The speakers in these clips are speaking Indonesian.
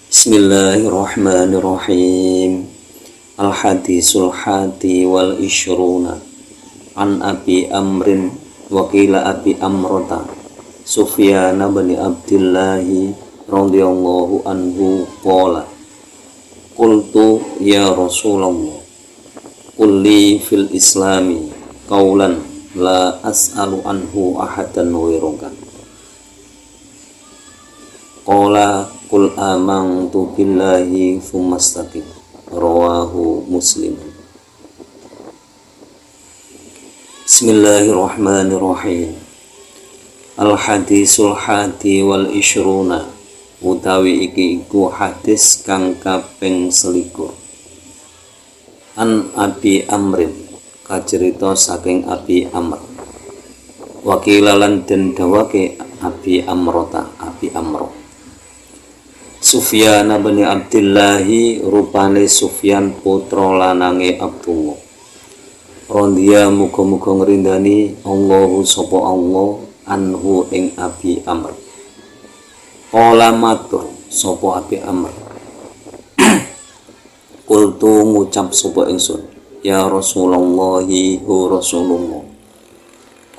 Bismillahirrahmanirrahim. Al-hadisul hadi wal isyruna an Abi Amrin wa qila Abi Amrata Sufyan bin Abdullah radhiyallahu anhu qala qultu ya Rasulullah qul li fil islami qawlan la as'alu anhu ahadan ghairuka qala qul amantu billahi tsumastaqim rawahu Muslim. Bismillahirrahmanirrahim. Al-hadisul hadi wal isyruna utawi iki iku hadis kang kaping 21. An Abi Amrin kacerita saking Abi Amr. Wakilalan den dawake Abi Amrota Abi Amro. Sufyan bin Abdullah rupane Sufyan putra lanange Abdullah. Rondia muga-muga ngrindani Allahu sapa Allah anhu ing Abi Amr. Qala matur sapa Abi Amr. Kultu ngucap sapa ingsun, ya Rasulullah Rasulullah.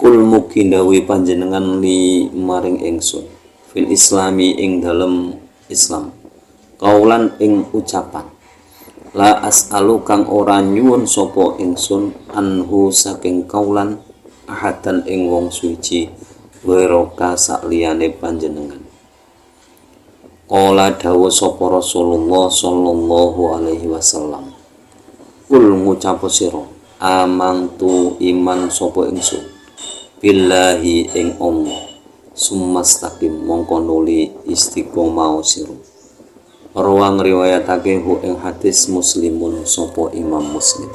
Kul mugi ndawi panjenengan li maring ingsun fil islami ing dalem Islam kaulan ing ucapan la as'alu kang ora nyuwun sapa ingsun anhu saking kaulan ahadan ing wong suci weroka sakliyane panjenengan. Qala dawuh sapa Rasulullah sallallahu alaihi wasallam, kul ngucap sira amantu iman sapa ingsun billahi ing Allah sumastaqim mongko nuli istiqomah sira. Rawang riwayatake hu ing hadis Muslimun sapa Imam Muslim.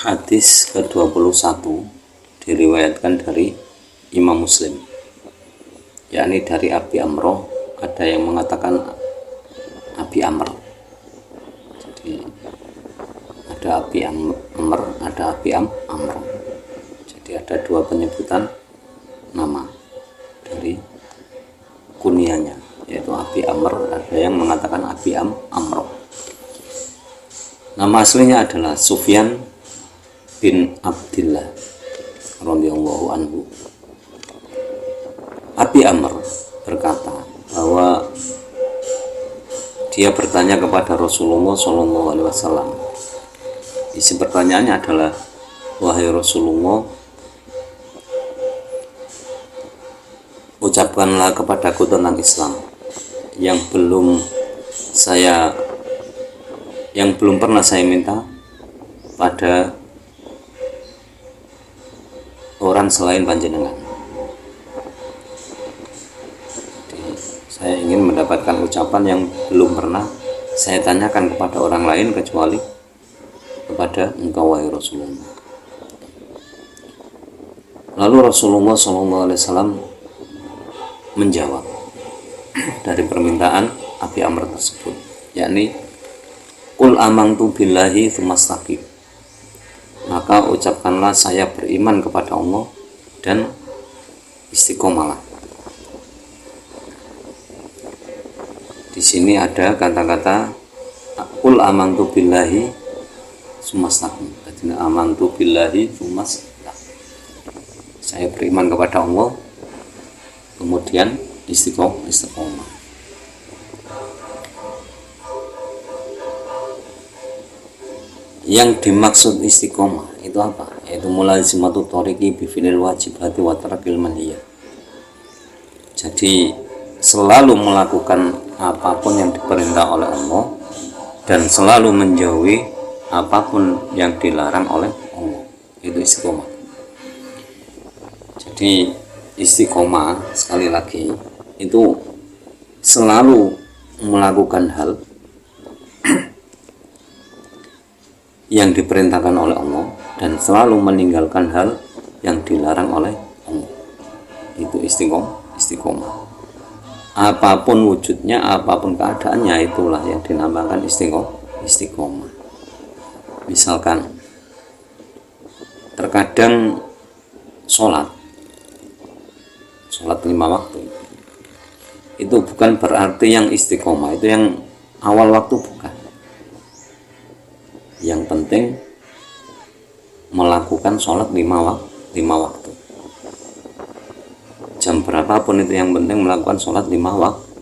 Hadis ke-21 diriwayatkan dari Imam Muslim, yakni dari Abi Amro. Ada yang mengatakan Abi Amr. Jadi ada Abi Amr, ada Abi Amro. Jadi ada dua penyebutan nama dari kunianya, yaitu Abi Amr, ada yang mengatakan Abi Amro. Nama aslinya adalah Sufyan bin Abdullah radhiyallahu anhu. Abi Amr berkata bahwa dia bertanya kepada Rasulullah sallallahu alaihi wasallam. Isi pertanyaannya adalah, wahai Rasulullah, ucapkanlah kepadaku tentang Islam yang belum pernah saya minta pada orang selain panjenengan. Jadi, saya ingin mendapatkan ucapan yang belum pernah saya tanyakan kepada orang lain kecuali kepada engkau wahai Rasulullah. Lalu Rasulullah SAW menjawab dari permintaan Abi Amr tersebut, yakni qul amantu billahi tsumastaqim, maka ucapkanlah saya beriman kepada Allah dan istiqomalah. Di sini ada kata-kata qul amantu billahi tsumastaqim. Jadi amantu billahi tsumastaqim, saya beriman kepada Allah kemudian istiqomah. Yang dimaksud istiqomah itu apa? Yaitu mulazimatu thoriqi bi fi'lil wajibati wa tarkil manhiyat. Jadi selalu melakukan apapun yang diperintah oleh Allah dan selalu menjauhi apapun yang dilarang oleh Allah. Itu istiqomah. Jadi istiqomah, sekali lagi, itu selalu melakukan hal yang diperintahkan oleh Allah dan selalu meninggalkan hal yang dilarang oleh Allah. Itu istiqomah. Apapun wujudnya, apapun keadaannya, itulah yang dinamakan istiqomah. Misalkan terkadang sholat 5 waktu itu bukan berarti yang istiqomah itu yang awal waktu, bukan. Yang penting melakukan sholat lima waktu. Jam berapapun itu yang penting melakukan sholat 5 waktu.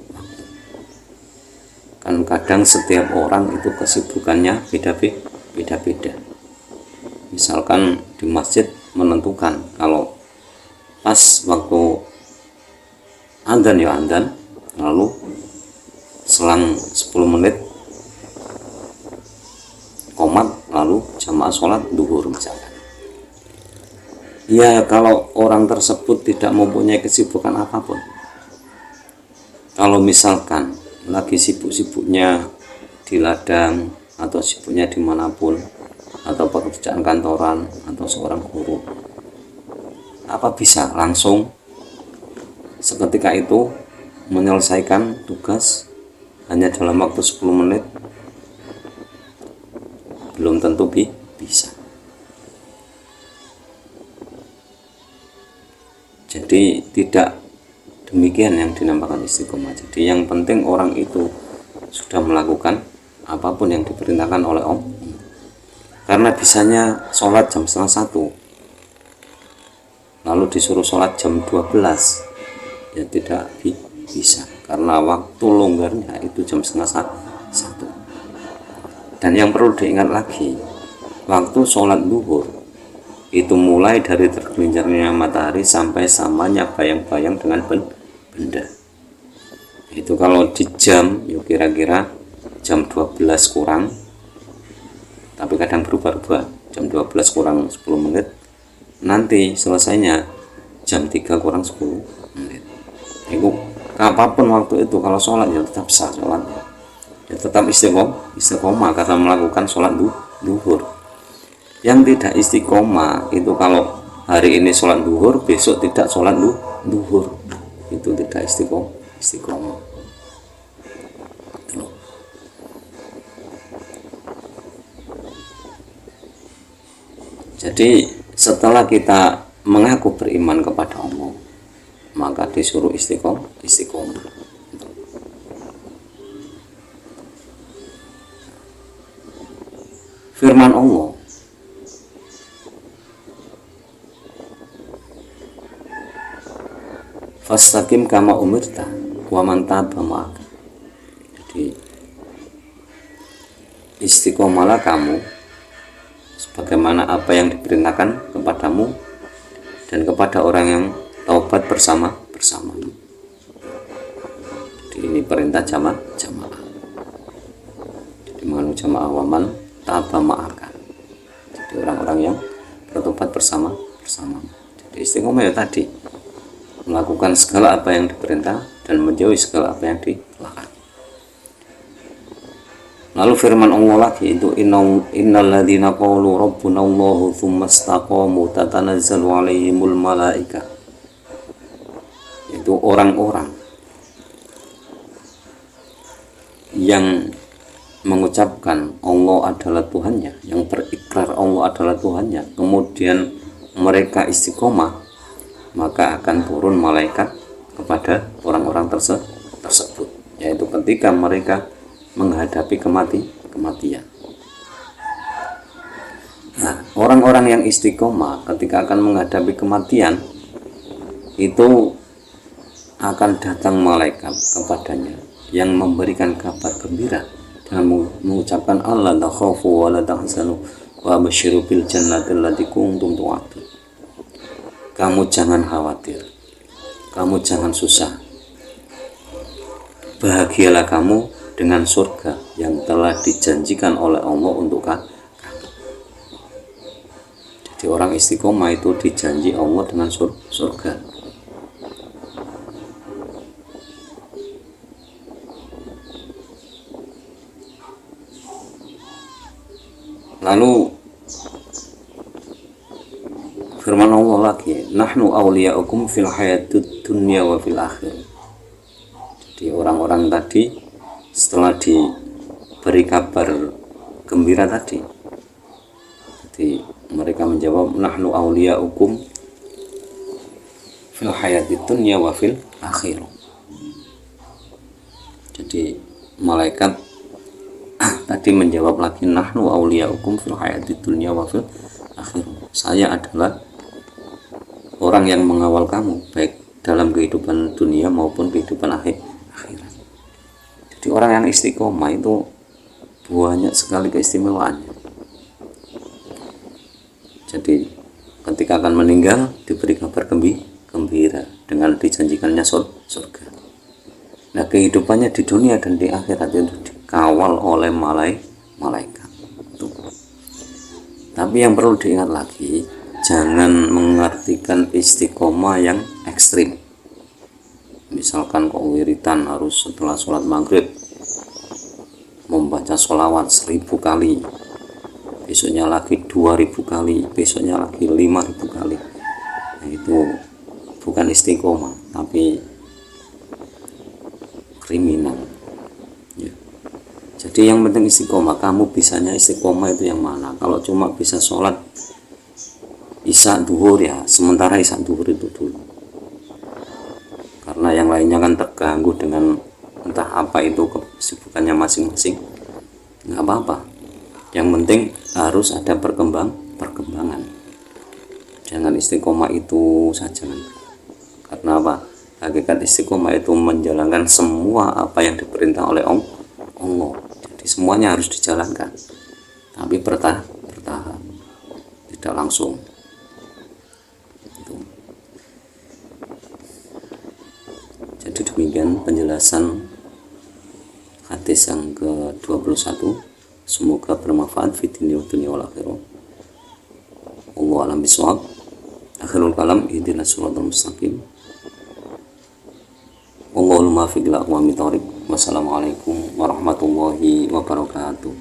Kan kadang setiap orang itu kesibukannya beda-beda. Misalkan di masjid menentukan kalau pas waktu adzan ya adzan, lalu selang 10 menit qomat, lalu jamaah sholat duhur misalkan. Ya, kalau orang tersebut tidak mempunyai kesibukan apapun, kalau misalkan lagi sibuk-sibuknya di ladang atau sibuknya dimanapun, atau pekerjaan kantoran atau seorang guru, apa bisa langsung seketika itu menyelesaikan tugas hanya dalam waktu 10 menit? Belum tentu bisa. Jadi tidak demikian yang dinamakan istiqomah. Jadi yang penting orang itu sudah melakukan apapun yang diperintahkan oleh Allah. Karena bisanya sholat jam 11:30 lalu disuruh sholat jam 12, ya tidak bisa, karena waktu longgarnya itu jam 12:30. Dan yang perlu diingat lagi, waktu sholat duhur itu mulai dari tergelincirnya matahari sampai samanya bayang-bayang dengan benda. Itu kalau di jam, yuk kira-kira jam 12 kurang, tapi kadang berubah-ubah, jam 12 kurang 10 menit, nanti selesainya jam 3 kurang 10 menit. Itu apapun waktu itu, kalau sholat ya tetap sah sholat, ya tetap istiqomah karena melakukan sholat duhur. Yang tidak istiqomah itu kalau hari ini sholat duhur, besok tidak sholat duhur, itu tidak istiqomah. Jadi setelah kita mengaku beriman kepada Allah, maka disuruh istiqomah. Firman Allah, fastaqim kama umirta wa man taba ma'aka. Jadi istiqomalah kamu sebagaimana apa yang diperintahkan kepadamu dan kepada orang yang taubat bersamamu. Jadi ini perintah jamaah. Jadi menganu jamaah waman taba ma'aka. Jadi orang-orang yang bertobat bersamamu. Jadi istiqomah ya tadi melakukan segala apa yang diperintah dan menjauhi segala apa yang dilarang. Lalu firman Allah lagi itu innalladzina qalu rabbuna Allahu tsumma istaqamu tatanazzalu alaihimul malaika. Itu orang-orang yang mengucapkan Allah adalah Tuhannya, yang berikrar Allah adalah Tuhannya, kemudian mereka istiqomah, maka akan turun malaikat kepada orang-orang tersebut, yaitu ketika mereka menghadapi kematian. Nah, orang-orang yang istiqomah ketika akan menghadapi kematian itu akan datang malaikat kepadanya yang memberikan kabar gembira dengan mengucapkan alla takhafu wa la tahzanu wa abshiru bil jannati allati kuntum tu'adun. Kamu jangan khawatir, kamu jangan susah, bahagialah kamu dengan surga yang telah dijanjikan oleh Allah untuk kamu. Jadi orang istiqomah itu dijanji Allah dengan surga. Lalu firman Allah lagi, nahnu awliya'ukum fil hayatid dunya wa fil akhir. Jadi orang-orang tadi setelah diberi kabar gembira tadi, jadi mereka menjawab nahnu awliya'ukum fil hayatid dunya wa fil akhir. Jadi malaikat tadi menjawab lagi, nahnu auliyaukum fil hayati dunya wa fil akhirah. Saya adalah orang yang mengawal kamu baik dalam kehidupan dunia maupun kehidupan akhirat. Jadi orang yang istiqomah itu banyak sekali keistimewaannya. Jadi ketika akan meninggal diberi kabar gembira dengan dijanjikannya surga. Nah, kehidupannya di dunia dan di akhirat itu dikawal oleh malaikat. Tuh. Tapi yang perlu diingat lagi, jangan mengartikan istiqomah yang ekstrim. Misalkan kok wiritan harus setelah sholat maghrib membaca sholawat 1000 kali, besoknya lagi 2000 kali, besoknya lagi 5000 kali. Nah, itu bukan istiqomah, tapi kriminal ya. Jadi yang penting istiqomah. Kamu bisanya istiqomah itu yang mana? Kalau cuma bisa sholat isya duhur ya sementara isya duhur itu dulu, karena yang lainnya kan terganggu dengan entah apa itu kesibukannya masing-masing. Nggak apa-apa, yang penting harus ada perkembangan. Jangan istiqomah itu saja, karena apa? Hakikat istiqomah itu menjalankan semua apa yang diperintah oleh Allah. Jadi semuanya harus dijalankan, tapi bertahap, tidak langsung. Jadi demikian penjelasan hadis yang ke-21. Semoga bermanfaat fid dunya wal akhirah. Wallahu a'lam bishawab. Akhirul kalam, ihdinas siratal mustaqim. Wallahul muwaffiq ila aqwamit thoriq. Wassalamualaikum warahmatullahi wabarakatuh.